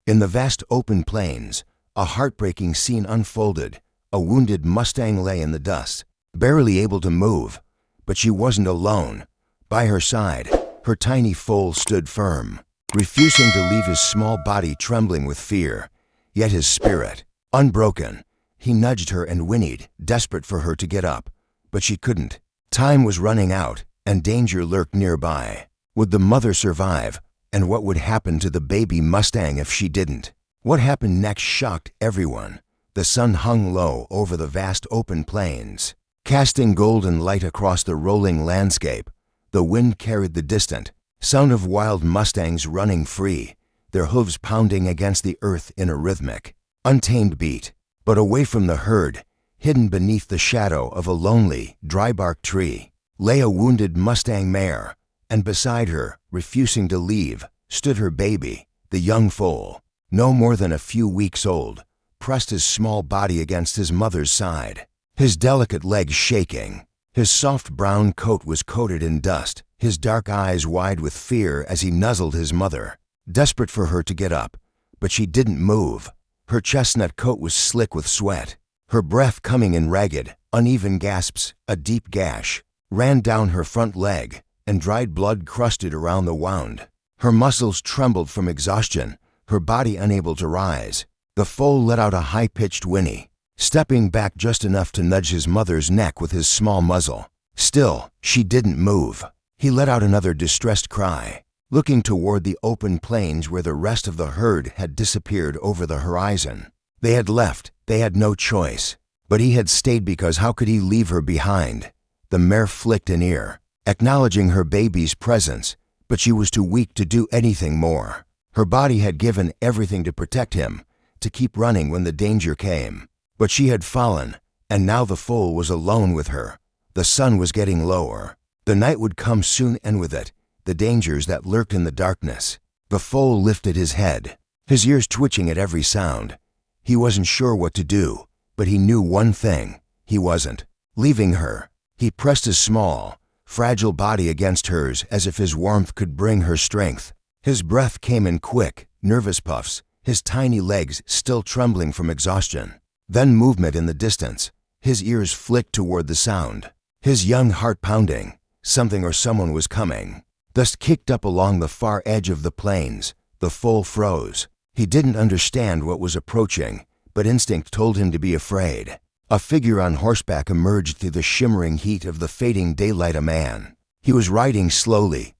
In the vast open plains, a heartbreaking scene unfolded. A wounded Mustang lay in the dust, barely able to move, but she wasn't alone. By her side, her tiny foal stood firm, refusing to leave his small body trembling with fear, yet his spirit unbroken. He nudged her and whinnied, desperate for her to get up, but she couldn't. Time was running out, and danger lurked nearby. Would the mother survive? And what would happen to the baby Mustang if she didn't? What happened next shocked everyone. The sun hung low over the vast open plains, casting golden light across the rolling landscape. The wind carried the distant sound of wild Mustangs running free, their hooves pounding against the earth in a rhythmic, untamed beat. But away from the herd, hidden beneath the shadow of a lonely, dry-bark tree, lay a wounded Mustang mare, and beside her, refusing to leave, stood her baby, the young foal, no more than a few weeks old, pressed his small body against his mother's side, his delicate legs shaking. His soft brown coat was coated in dust, his dark eyes wide with fear as he nuzzled his mother, desperate for her to get up. But she didn't move. Her chestnut coat was slick with sweat, her breath coming in ragged, uneven gasps. A deep gash ran down her front leg, and dried blood crusted around the wound. Her muscles trembled from exhaustion, her body unable to rise. The foal let out a high-pitched whinny, stepping back just enough to nudge his mother's neck with his small muzzle. Still, she didn't move. He let out another distressed cry, looking toward the open plains where the rest of the herd had disappeared over the horizon. They had left. They had no choice. But he had stayed because how could he leave her behind? The mare flicked an ear, acknowledging her baby's presence, but she was too weak to do anything more. Her body had given everything to protect him, to keep running when the danger came. But she had fallen, and now the foal was alone with her. The sun was getting lower. The night would come soon, and with it, the dangers that lurked in the darkness. The foal lifted his head, his ears twitching at every sound. He wasn't sure what to do, but he knew one thing. He wasn't leaving her. He pressed his small, fragile body against hers as if his warmth could bring her strength. His breath came in quick, nervous puffs, his tiny legs still trembling from exhaustion. Then movement in the distance. His ears flicked toward the sound, his young heart pounding. Something or someone was coming. Dust kicked up along the far edge of the plains. The foal froze. He didn't understand what was approaching, but instinct told him to be afraid. A figure on horseback emerged through the shimmering heat of the fading daylight. A man. He was riding slowly,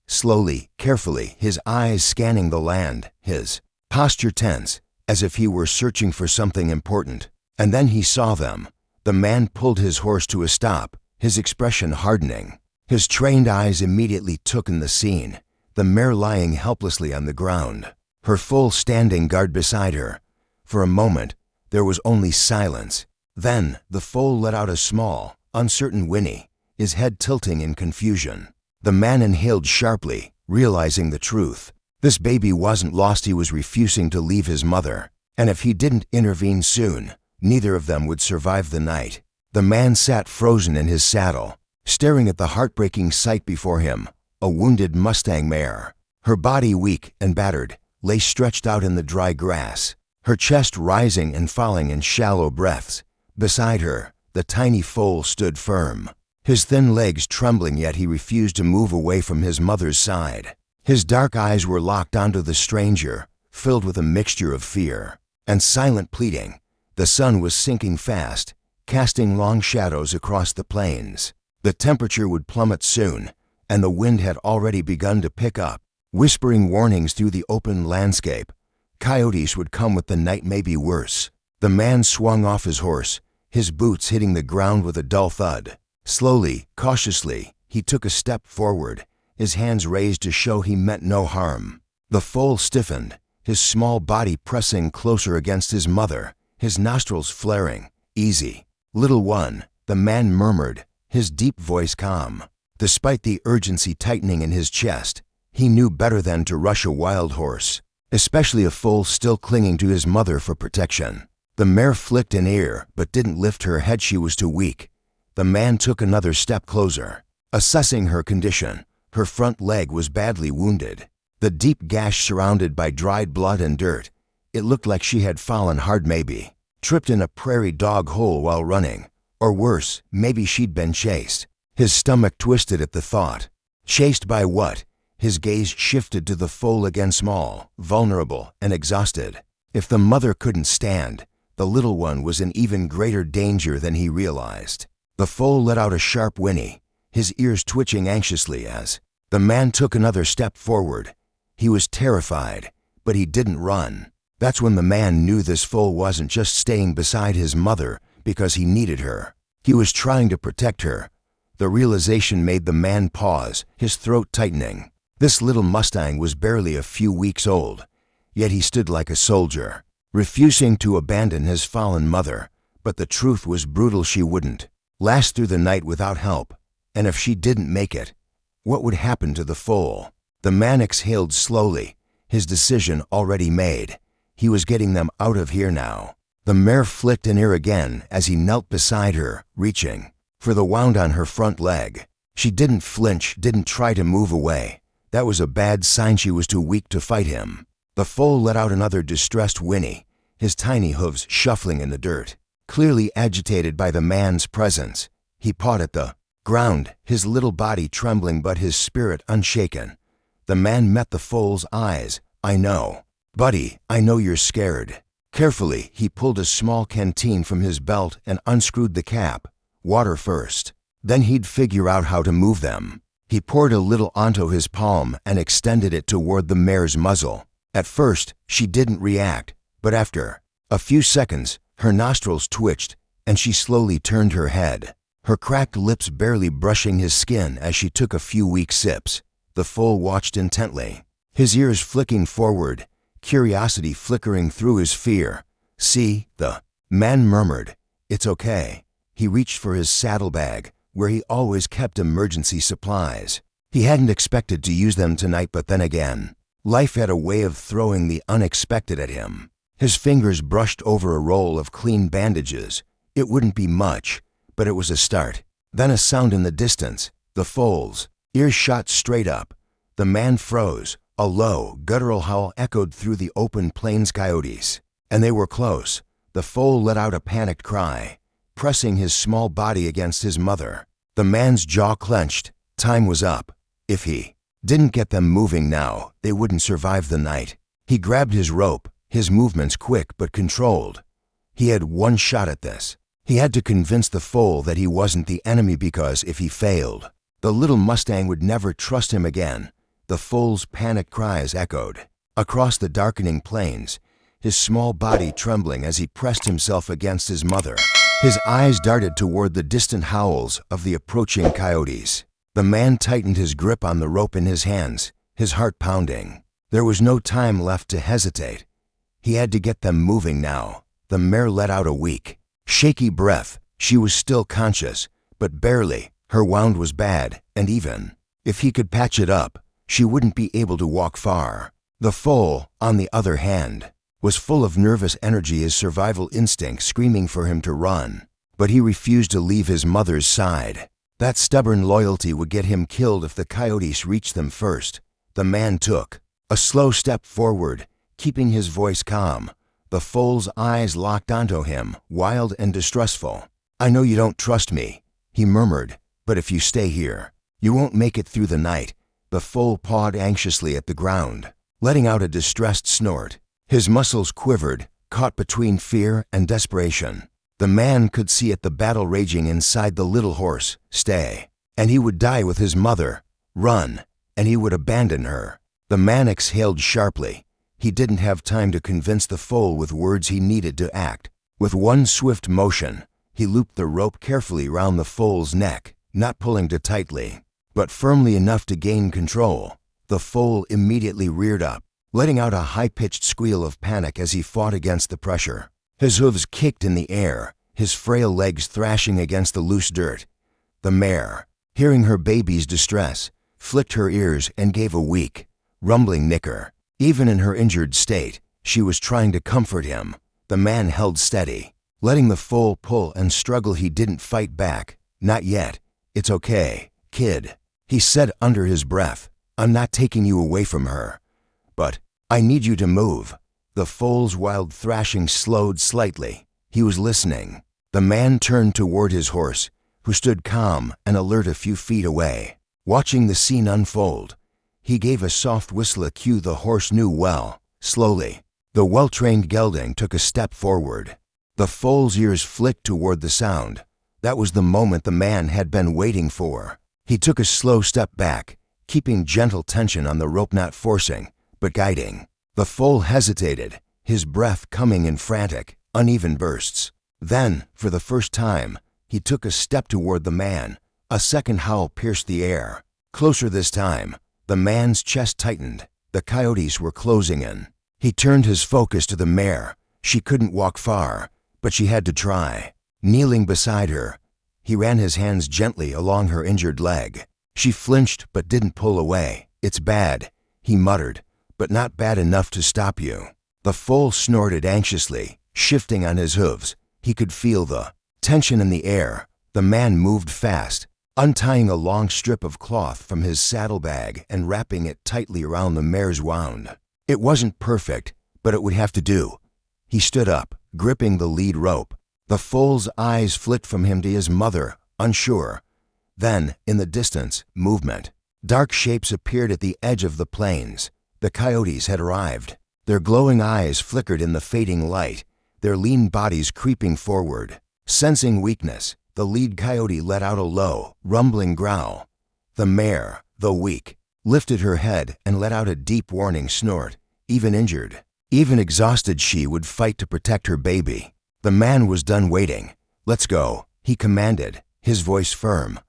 carefully, his eyes scanning the land, his posture tense, as if he were searching for something important. And then he saw them. The man pulled his horse to a stop, his expression hardening. His trained eyes immediately took in the scene, the mare lying helplessly on the ground, her foal standing guard beside her. For a moment, there was only silence. Then, the foal let out a small, uncertain whinny, his head tilting in confusion. The man inhaled sharply, realizing the truth. This baby wasn't lost. He was refusing to leave his mother, and if he didn't intervene soon, neither of them would survive the night. The man sat frozen in his saddle, staring at the heartbreaking sight before him. A wounded Mustang mare, her body weak and battered, lay stretched out in the dry grass, her chest rising and falling in shallow breaths. Beside her, the tiny foal stood firm, his thin legs trembling, yet he refused to move away from his mother's side. His dark eyes were locked onto the stranger, filled with a mixture of fear and silent pleading. The sun was sinking fast, casting long shadows across the plains. The temperature would plummet soon, and the wind had already begun to pick up, whispering warnings through the open landscape. Coyotes would come with the night, maybe worse. The man swung off his horse, his boots hitting the ground with a dull thud. Slowly, cautiously, he took a step forward, his hands raised to show he meant no harm. The foal stiffened, his small body pressing closer against his mother, his nostrils flaring. "Easy, little one," the man murmured, his deep voice calm. Despite the urgency tightening in his chest, he knew better than to rush a wild horse, especially a foal still clinging to his mother for protection. The mare flicked an ear but didn't lift her head. She was too weak. The man took another step closer, assessing her condition. Her front leg was badly wounded, the deep gash surrounded by dried blood and dirt. It looked like she had fallen hard, maybe tripped in a prairie dog hole while running. Or worse, maybe she'd been chased. His stomach twisted at the thought. Chased by what? His gaze shifted to the foal again, small, vulnerable, and exhausted. If the mother couldn't stand, the little one was in even greater danger than he realized. The foal let out a sharp whinny, his ears twitching anxiously as the man took another step forward. He was terrified, but he didn't run. That's when the man knew this foal wasn't just staying beside his mother because he needed her. He was trying to protect her. The realization made the man pause, his throat tightening. This little Mustang was barely a few weeks old, yet he stood like a soldier, refusing to abandon his fallen mother. But the truth was brutal. She wouldn't last through the night without help, and if she didn't make it, what would happen to the foal? The man exhaled slowly, his decision already made. He was getting them out of here now. The mare flicked an ear again as he knelt beside her, reaching for the wound on her front leg. She didn't flinch, didn't try to move away. That was a bad sign. She was too weak to fight him. The foal let out another distressed whinny, his tiny hooves shuffling in the dirt. Clearly agitated by the man's presence, he pawed at the ground, his little body trembling but his spirit unshaken. The man met the foal's eyes. "I know, buddy, I know you're scared." Carefully, he pulled a small canteen from his belt and unscrewed the cap. Water first. Then he'd figure out how to move them. He poured a little onto his palm and extended it toward the mare's muzzle. At first, she didn't react, but after a few seconds, her nostrils twitched and she slowly turned her head, her cracked lips barely brushing his skin as she took a few weak sips. The foal watched intently, his ears flicking forward, curiosity flickering through his fear. "See," the man murmured. "It's okay." He reached for his saddlebag, where he always kept emergency supplies. He hadn't expected to use them tonight, but then again, life had a way of throwing the unexpected at him. His fingers brushed over a roll of clean bandages. It wouldn't be much, but it was a start. Then a sound in the distance. The foal's ears shot straight up. The man froze. A low, guttural howl echoed through the open plains. Coyotes. And they were close. The foal let out a panicked cry, pressing his small body against his mother. The man's jaw clenched. Time was up. If he didn't get them moving now, they wouldn't survive the night. He grabbed his rope, his movements quick but controlled. He had one shot at this. He had to convince the foal that he wasn't the enemy, because if he failed, the little Mustang would never trust him again. The foal's panicked cries echoed across the darkening plains, his small body trembling as he pressed himself against his mother. His eyes darted toward the distant howls of the approaching coyotes. The man tightened his grip on the rope in his hands, his heart pounding. There was no time left to hesitate. He had to get them moving now. The mare let out a weak, shaky breath. She was still conscious, but barely. Her wound was bad, and even if he could patch it up, she wouldn't be able to walk far. The foal, on the other hand, was full of nervous energy, his survival instinct screaming for him to run. But he refused to leave his mother's side. That stubborn loyalty would get him killed if the coyotes reached them first. The man took a slow step forward, keeping his voice calm. The foal's eyes locked onto him, wild and distrustful. "I know you don't trust me," he murmured, "but if you stay here, you won't make it through the night." The foal pawed anxiously at the ground, letting out a distressed snort. His muscles quivered, caught between fear and desperation. The man could see it, the battle raging inside the little horse. Stay, and he would die with his mother. Run, and he would abandon her. The man exhaled sharply. He didn't have time to convince the foal with words. He needed to act. With one swift motion, he looped the rope carefully round the foal's neck, not pulling too tightly, but firmly enough to gain control. The foal immediately reared up, letting out a high-pitched squeal of panic as he fought against the pressure. His hooves kicked in the air, his frail legs thrashing against the loose dirt. The mare, hearing her baby's distress, flicked her ears and gave a weak, rumbling nicker. Even in her injured state, she was trying to comfort him. The man held steady, letting the foal pull and struggle. He didn't fight back. "Not yet. It's okay, kid," he said under his breath. "I'm not taking you away from her, but I need you to move." The foal's wild thrashing slowed slightly. He was listening. The man turned toward his horse, who stood calm and alert a few feet away. Watching the scene unfold, he gave a soft whistle, a cue the horse knew well. Slowly, the well-trained gelding took a step forward. The foal's ears flicked toward the sound. That was the moment the man had been waiting for. He took a slow step back, keeping gentle tension on the rope, not forcing, but guiding. The foal hesitated, his breath coming in frantic, uneven bursts. Then, for the first time, he took a step toward the man. A second howl pierced the air. Closer this time. The man's chest tightened. The coyotes were closing in. He turned his focus to the mare. She couldn't walk far, but she had to try. Kneeling beside her, he ran his hands gently along her injured leg. She flinched but didn't pull away. "It's bad," he muttered, "but not bad enough to stop you." The foal snorted anxiously, shifting on his hooves. He could feel the tension in the air. The man moved fast, untying a long strip of cloth from his saddlebag and wrapping it tightly around the mare's wound. It wasn't perfect, but it would have to do. He stood up, gripping the lead rope. The foal's eyes flicked from him to his mother, unsure. Then, in the distance, movement. Dark shapes appeared at the edge of the plains. The coyotes had arrived. Their glowing eyes flickered in the fading light, their lean bodies creeping forward. Sensing weakness, the lead coyote let out a low, rumbling growl. The mare, though weak, lifted her head and let out a deep warning snort. Even injured, even exhausted, she would fight to protect her baby. The man was done waiting. "Let's go," he commanded, his voice firm.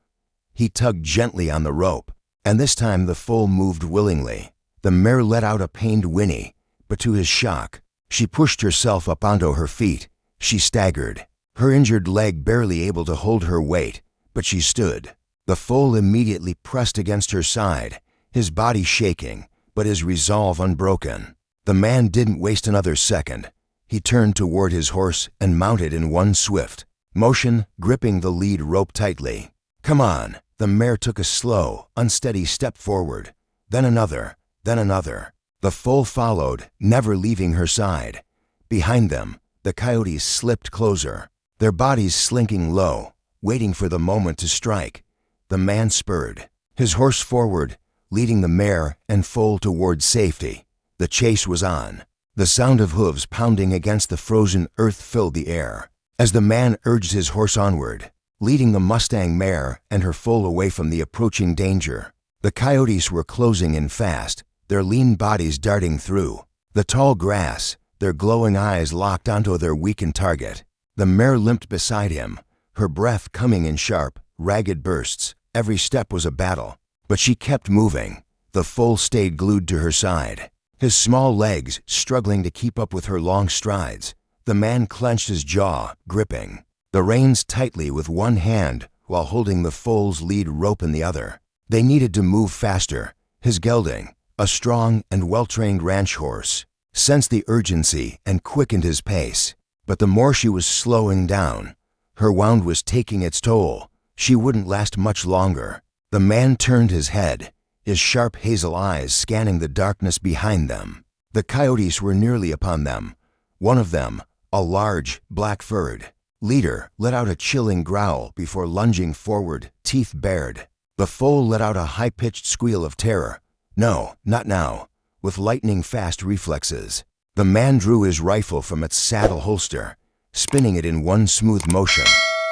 He tugged gently on the rope, and this time the foal moved willingly. The mare let out a pained whinny, but to his shock, she pushed herself up onto her feet. She staggered, her injured leg barely able to hold her weight, but she stood. The foal immediately pressed against her side, his body shaking, but his resolve unbroken. The man didn't waste another second. He turned toward his horse and mounted in one swift motion, gripping the lead rope tightly. "Come on." The mare took a slow, unsteady step forward, then another, then another. The foal followed, never leaving her side. Behind them, the coyotes slipped closer, their bodies slinking low, waiting for the moment to strike. The man spurred, his horse forward, leading the mare and foal toward safety. The chase was on. The sound of hooves pounding against the frozen earth filled the air, as the man urged his horse onward, leading the Mustang mare and her foal away from the approaching danger. The coyotes were closing in fast, their lean bodies darting through the tall grass, their glowing eyes locked onto their weakened target. The mare limped beside him, her breath coming in sharp, ragged bursts. Every step was a battle, but she kept moving. The foal stayed glued to her side, his small legs struggling to keep up with her long strides. The man clenched his jaw, gripping the reins tightly with one hand while holding the foal's lead rope in the other. They needed to move faster. His gelding, a strong and well-trained ranch horse, sensed the urgency and quickened his pace. But the more she was slowing down, her wound was taking its toll. She wouldn't last much longer. The man turned his head, his sharp hazel eyes scanning the darkness behind them. The coyotes were nearly upon them. One of them, a large, black-furred leader, let out a chilling growl before lunging forward, teeth bared. The foal let out a high-pitched squeal of terror. "No, not now." With lightning-fast reflexes, the man drew his rifle from its saddle holster, spinning it in one smooth motion.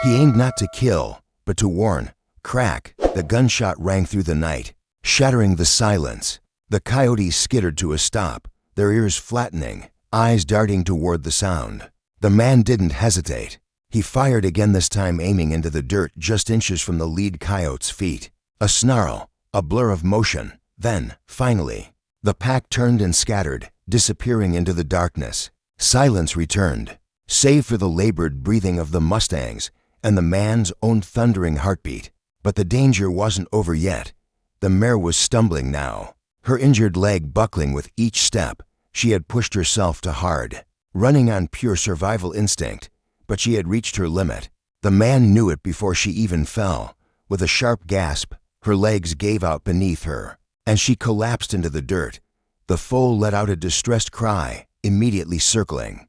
He aimed not to kill, but to warn. Crack! The gunshot rang through the night, shattering the silence. The coyotes skittered to a stop, their ears flattening, eyes darting toward the sound. The man didn't hesitate. He fired again, this time aiming into the dirt just inches from the lead coyote's feet. A snarl, a blur of motion. Then, finally, the pack turned and scattered, disappearing into the darkness. Silence returned, save for the labored breathing of the Mustangs and the man's own thundering heartbeat. But the danger wasn't over yet. The mare was stumbling now, her injured leg buckling with each step. She had pushed herself too hard, running on pure survival instinct, but she had reached her limit. The man knew it before she even fell. With a sharp gasp, her legs gave out beneath her, and she collapsed into the dirt. The foal let out a distressed cry. immediately circling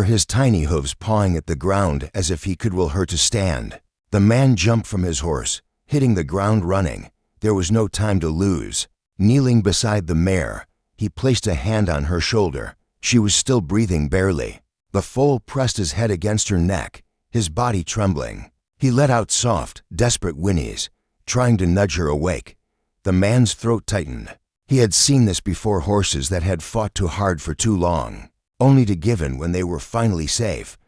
his tiny hooves pawing at the ground as if he could will her to stand. The man jumped from his horse, hitting the ground running. There was no time to lose. Kneeling beside the mare, he placed a hand on her shoulder. She was still breathing barely. The foal pressed his head against her neck, his body trembling. He let out soft, desperate whinnies, trying to nudge her awake. The man's throat tightened. He had seen this before, horses that had fought too hard for too long, only to give in when they were finally safe.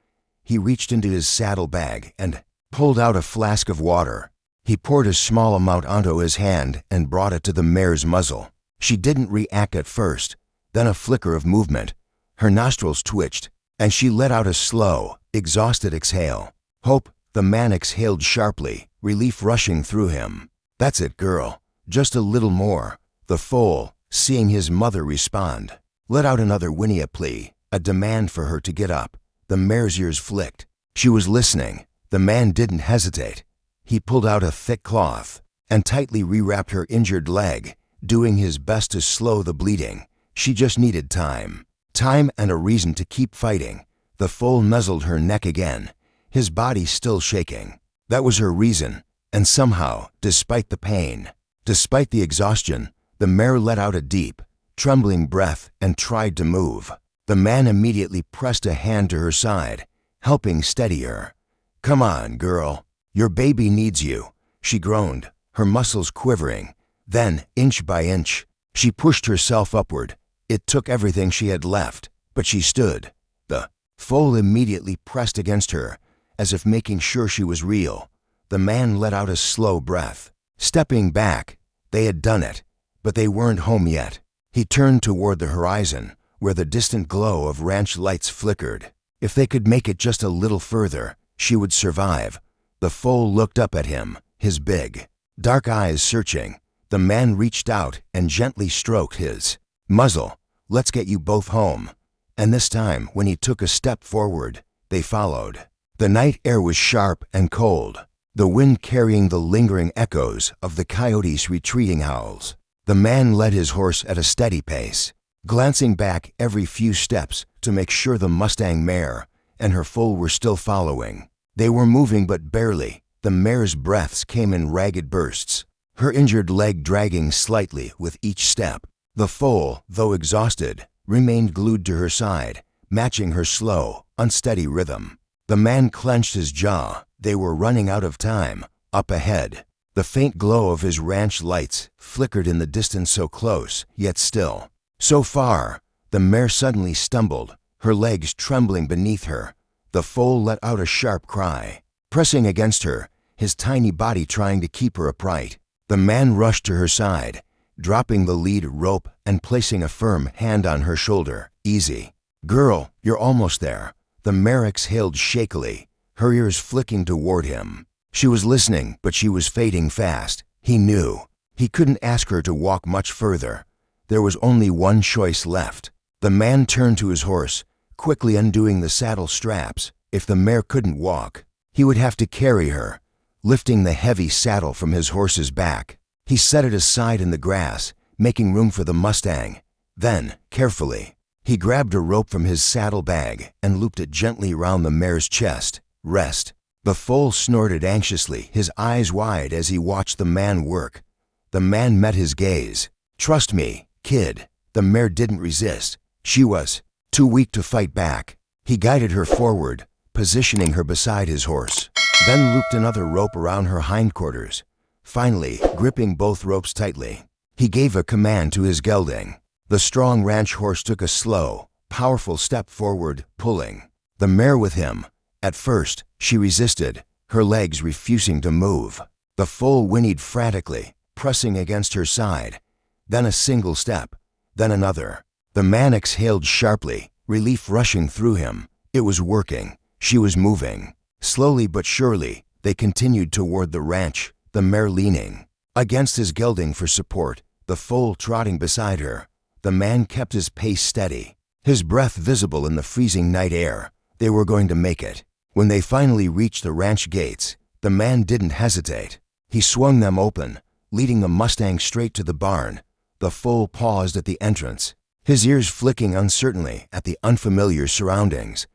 He reached into his saddlebag and pulled out a flask of water. He poured a small amount onto his hand and brought it to the mare's muzzle. She didn't react at first, then a flicker of movement. Her nostrils twitched, and she let out a slow, exhausted exhale. "Hope," the man exhaled sharply, relief rushing through him. "That's it, girl. Just a little more." The foal, seeing his mother respond, let out another whinny, a plea, a demand for her to get up. The mare's ears flicked. She was listening. The man didn't hesitate. He pulled out a thick cloth and tightly rewrapped her injured leg, doing his best to slow the bleeding. She just needed time. Time and a reason to keep fighting. The foal nuzzled her neck again, his body still shaking. That was her reason, and somehow, despite the pain, despite the exhaustion, the mare let out a deep, trembling breath and tried to move. The man immediately pressed a hand to her side, helping steady her. "Come on, girl. Your baby needs you," she groaned, her muscles quivering. Then, inch by inch, she pushed herself upward. It took everything she had left, but she stood. The foal immediately pressed against her, as if making sure she was real. The man let out a slow breath. Stepping back, they had done it, but they weren't home yet. He turned toward the horizon, where the distant glow of ranch lights flickered. If they could make it just a little further, she would survive. The foal looked up at him, his big, dark eyes searching. The man reached out and gently stroked his muzzle. "Let's get you both home." And this time, when he took a step forward, they followed. The night air was sharp and cold, the wind carrying the lingering echoes of the coyotes' retreating howls. The man led his horse at a steady pace, glancing back every few steps to make sure the Mustang mare and her foal were still following. They were moving but barely. The mare's breaths came in ragged bursts, her injured leg dragging slightly with each step. The foal, though exhausted, remained glued to her side, matching her slow, unsteady rhythm. The man clenched his jaw. They were running out of time. Up ahead, the faint glow of his ranch lights flickered in the distance, so close, yet still. So far. The mare suddenly stumbled, her legs trembling beneath her. The foal let out a sharp cry, pressing against her, his tiny body trying to keep her upright. The man rushed to her side, dropping the lead rope and placing a firm hand on her shoulder. "Easy. Girl, you're almost there." The mare exhaled shakily, her ears flicking toward him. She was listening, but she was fading fast. He knew. He couldn't ask her to walk much further. There was only one choice left. The man turned to his horse, quickly undoing the saddle straps. If the mare couldn't walk, he would have to carry her, lifting the heavy saddle from his horse's back. He set it aside in the grass, making room for the Mustang. Then, carefully, he grabbed a rope from his saddlebag and looped it gently round the mare's chest. "Rest." The foal snorted anxiously, his eyes wide as he watched the man work. The man met his gaze. "Trust me, kid." The mare didn't resist. She was too weak to fight back. He guided her forward, positioning her beside his horse, then looped another rope around her hindquarters. Finally, gripping both ropes tightly, he gave a command to his gelding. The strong ranch horse took a slow, powerful step forward, pulling the mare with him. At first, she resisted, her legs refusing to move. The foal whinnied frantically, pressing against her side. Then a single step, then another. The man exhaled sharply, relief rushing through him. It was working. She was moving. Slowly but surely, they continued toward the ranch, the mare leaning against his gelding for support, the foal trotting beside her. The man kept his pace steady, his breath visible in the freezing night air. They were going to make it. When they finally reached the ranch gates, the man didn't hesitate. He swung them open, leading the Mustang straight to the barn. The foal paused at the entrance. his ears flicking uncertainly at the unfamiliar surroundings.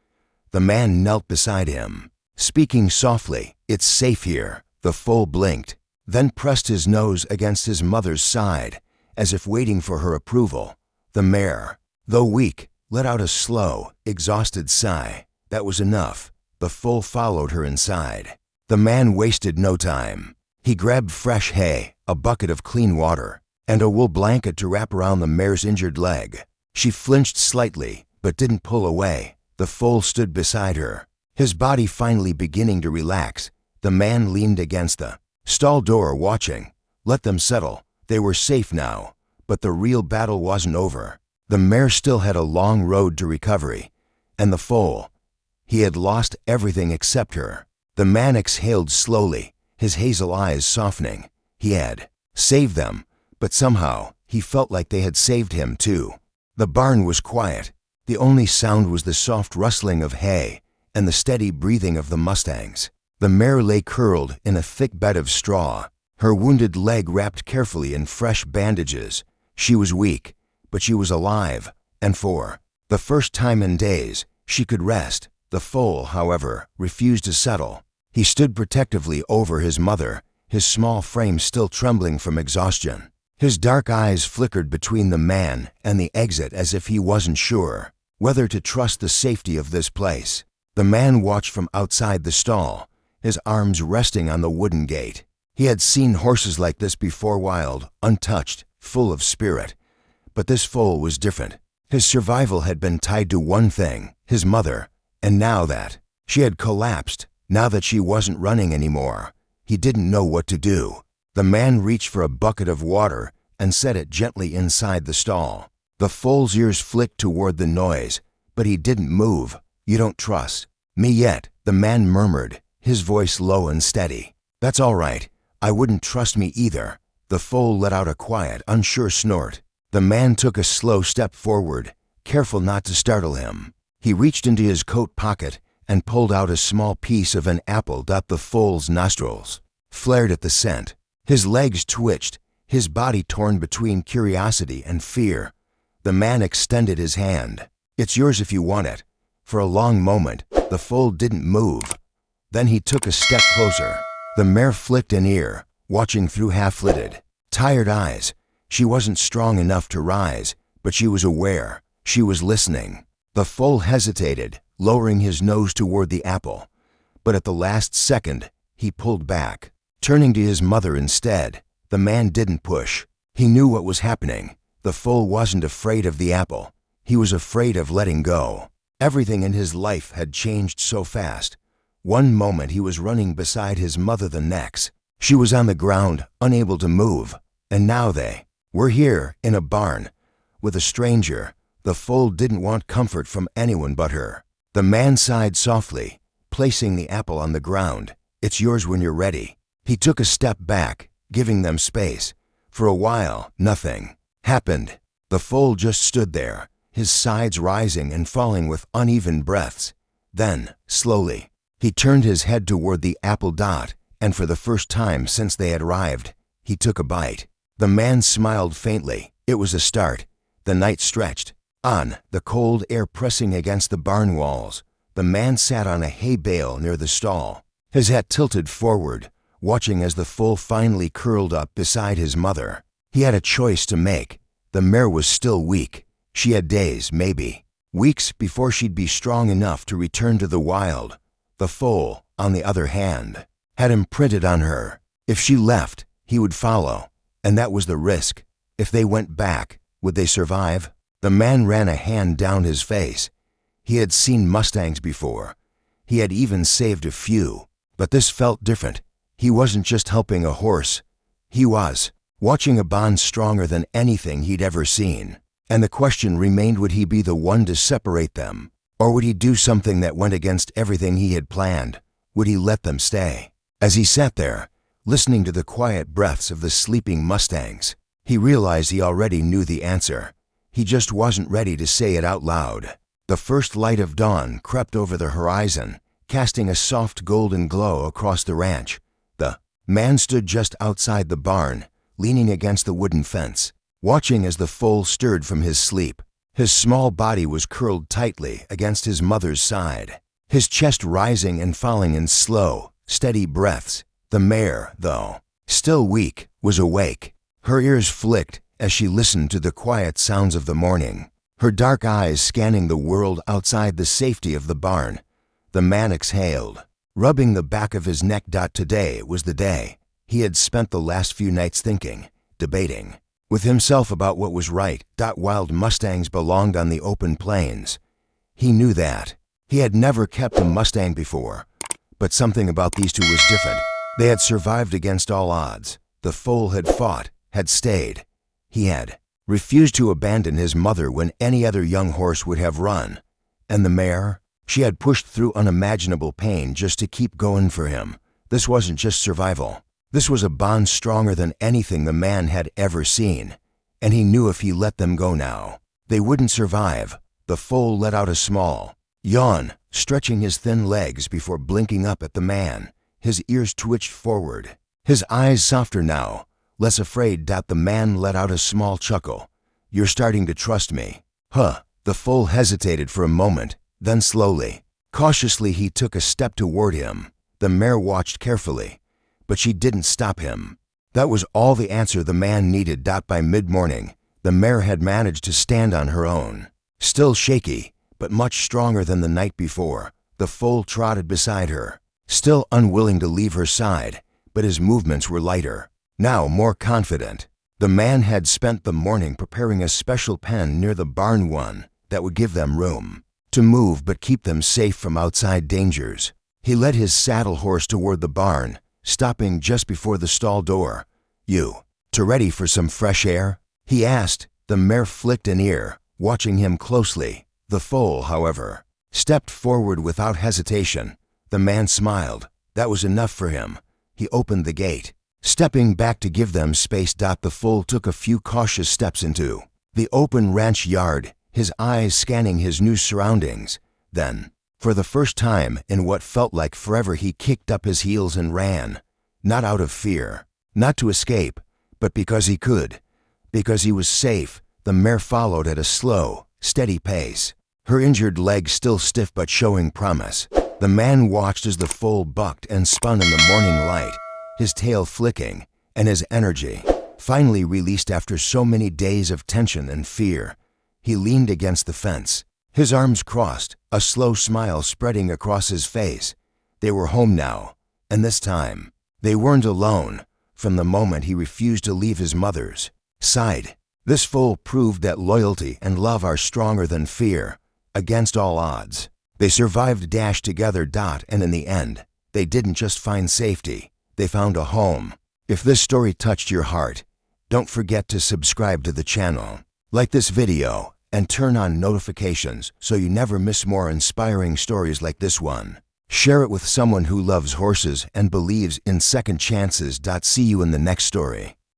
The man knelt beside him, speaking softly. "It's safe here." The foal blinked, then pressed his nose against his mother's side, as if waiting for her approval. The mare, though weak, let out a slow, exhausted sigh. That was enough. The foal followed her inside. The man wasted no time. He grabbed fresh hay, a bucket of clean water, and a wool blanket to wrap around the mare's injured leg. She flinched slightly, but didn't pull away. The foal stood beside her, his body finally beginning to relax. The man leaned against the stall door watching. Let them settle. They were safe now, but the real battle wasn't over. The mare still had a long road to recovery, and the foal, he had lost everything except her. The man exhaled slowly, his hazel eyes softening. He had saved them, but somehow he felt like they had saved him too. The barn was quiet. The only sound was the soft rustling of hay and the steady breathing of the Mustangs. The mare lay curled in a thick bed of straw, her wounded leg wrapped carefully in fresh bandages. She was weak, but she was alive, and for the first time in days, she could rest. The foal, however, refused to settle. He stood protectively over his mother, his small frame still trembling from exhaustion. His dark eyes flickered between the man and the exit as if he wasn't sure whether to trust the safety of this place. The man watched from outside the stall, his arms resting on the wooden gate. He had seen horses like this before, wild, untouched, full of spirit. But this foal was different. His survival had been tied to one thing, his mother, and now that she had collapsed, now that she wasn't running anymore, he didn't know what to do. The man reached for a bucket of water and set it gently inside the stall. The foal's ears flicked toward the noise, but he didn't move. "You don't trust me yet," the man murmured, his voice low and steady. "That's all right. I wouldn't trust me either." The foal let out a quiet, unsure snort. The man took a slow step forward, careful not to startle him. He reached into his coat pocket and pulled out a small piece of an apple. The foal's nostrils flared at the scent. His legs twitched, his body torn between curiosity and fear. The man extended his hand. "It's yours if you want it." For a long moment, the foal didn't move. Then he took a step closer. The mare flicked an ear, watching through half-lidded, tired eyes. She wasn't strong enough to rise, but she was aware. She was listening. The foal hesitated, lowering his nose toward the apple. But at the last second, he pulled back, turning to his mother instead. The man didn't push. He knew what was happening. The foal wasn't afraid of the apple. He was afraid of letting go. Everything in his life had changed so fast. One moment he was running beside his mother, the next she was on the ground, unable to move. And now they were here, in a barn, with a stranger. The foal didn't want comfort from anyone but her. The man sighed softly, placing the apple on the ground. "It's yours when you're ready." He took a step back, giving them space. For a while, nothing happened. The foal just stood there, his sides rising and falling with uneven breaths. Then, slowly, he turned his head toward the apple dot, and for the first time since they had arrived, he took a bite. The man smiled faintly. It was a start. The night stretched on, the cold air pressing against the barn walls. The man sat on a hay bale near the stall, his head tilted forward, watching as the foal finally curled up beside his mother. He had a choice to make. The mare was still weak. She had days, maybe weeks, before she'd be strong enough to return to the wild. The foal, on the other hand, had imprinted on her. If she left, he would follow, and that was the risk. If they went back, would they survive? The man ran a hand down his face. He had seen Mustangs before. He had even saved a few, but this felt different. He wasn't just helping a horse. He was watching a bond stronger than anything he'd ever seen. And the question remained, would he be the one to separate them? Or would he do something that went against everything he had planned? Would he let them stay? As he sat there, listening to the quiet breaths of the sleeping Mustangs, he realized he already knew the answer. He just wasn't ready to say it out loud. The first light of dawn crept over the horizon, casting a soft golden glow across the ranch. The man stood just outside the barn, leaning against the wooden fence, watching as the foal stirred from his sleep. His small body was curled tightly against his mother's side, his chest rising and falling in slow, steady breaths. The mare, though, still weak, was awake. Her ears flicked as she listened to the quiet sounds of the morning, her dark eyes scanning the world outside the safety of the barn. The man exhaled, rubbing the back of his neck. Today was the day. He had spent the last few nights thinking, debating with himself about what was right. Wild Mustangs belonged on the open plains. He knew that. He had never kept a Mustang before, but something about these two was different. They had survived against all odds. The foal had fought, had stayed. He had refused to abandon his mother when any other young horse would have run. And the mare? She had pushed through unimaginable pain just to keep going for him. This wasn't just survival. This was a bond stronger than anything the man had ever seen. And he knew if he let them go now, they wouldn't survive. The foal let out a small yawn, stretching his thin legs before blinking up at the man. His ears twitched forward, his eyes softer now, less afraid. The man let out a small chuckle. "You're starting to trust me, huh?" The foal hesitated for a moment, then slowly, cautiously he took a step toward him. The mare watched carefully, but she didn't stop him. That was all the answer the man needed. By mid-morning, the mare had managed to stand on her own. Still shaky, but much stronger than the night before, the foal trotted beside her, still unwilling to leave her side, but his movements were lighter, now more confident. The man had spent the morning preparing a special pen near the barn, one that would give them room to move but keep them safe from outside dangers. He led his saddle horse toward the barn, stopping just before the stall door. "You ready for some fresh air?" he asked. The mare flicked an ear, watching him closely. The foal, however, stepped forward without hesitation. The man smiled. That was enough for him. He opened the gate, stepping back to give them space. The foal took a few cautious steps into the open ranch yard, his eyes scanning his new surroundings. Then, for the first time in what felt like forever, he kicked up his heels and ran. Not out of fear, not to escape, but because he could, because he was safe. The mare followed at a slow, steady pace, her injured leg still stiff but showing promise. The man watched as the foal bucked and spun in the morning light, his tail flicking, and his energy finally released after so many days of tension and fear. He leaned against the fence, his arms crossed, a slow smile spreading across his face. They were home now, and this time, they weren't alone. From the moment he refused to leave his mother's side, this foal proved that loyalty and love are stronger than fear. Against all odds, they survived together. And in the end, they didn't just find safety, they found a home. If this story touched your heart, don't forget to subscribe to the channel, like this video, and turn on notifications so you never miss more inspiring stories like this one. Share it with someone who loves horses and believes in second chances. See you in the next story.